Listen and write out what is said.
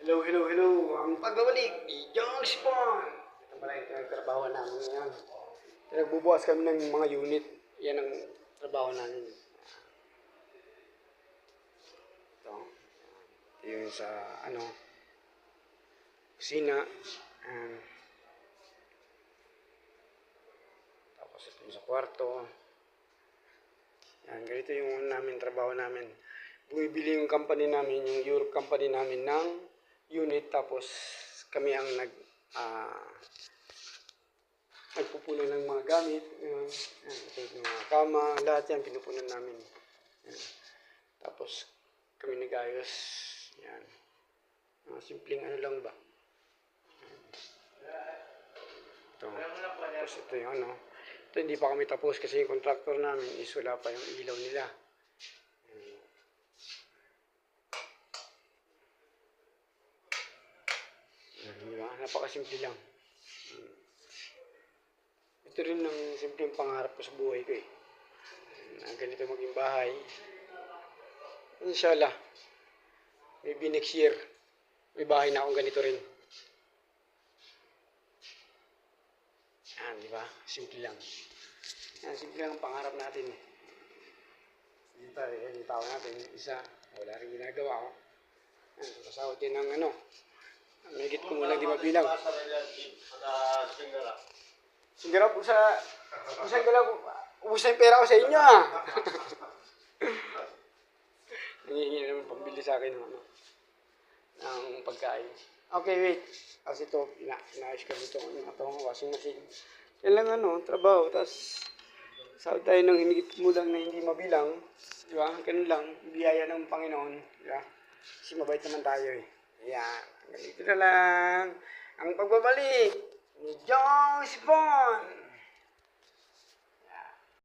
Hello, hello, hello. Ang pagbabalik ni Young Spawn. Ito pala yung nagtrabaho namin ngayon. Nagbubukas kami ng mga unit. Yan ang trabaho namin. Ito. Ito yung sa, kusina. And, tapos ito yung sa kwarto. Yan, ganito yung trabaho namin. Bumibili yung company namin, yung Europe company namin ng unit, tapos kami ang nagpupuno ng mga gamit. Yan, ito yung mga kama, lahat yan pinupunan namin. Yan. Tapos kami nag-ayos. Yan. Simpleng lang ba? Ito. Tapos ito yung ito hindi pa kami tapos kasi yung contractor namin is wala pa yung ilaw nila. Diba? Napakasimple lang. Ito rin ang simpleng pangarap ko sa buhay ko na ganito maging bahay. Inshallah, maybe next year, may bahay na akong ganito rin. Yan, di ba? Simple lang. Yan, simple lang ang pangarap natin. Dito, yan yung tao natin. Isa, wala rin ginagawa ko. Yan, kasawad din ng Megit ko muna di mabilang. Sigara po sa ubus yung pera ko sa inyo Nangihingi naman pambili sa akin ng pagkain. Okay, wait. Kasi ito, inaayos ka dito ang washing machine. Yan lang trabaho. Tapos, sahod tayo ng hinigit mo lang na hindi mabilang. Di ba? Ganun lang. Biyaya ng Panginoon. Di ba? Kasi mabait naman tayo Yan. Ganito na lang ang pagbabalik ni Young Spawn.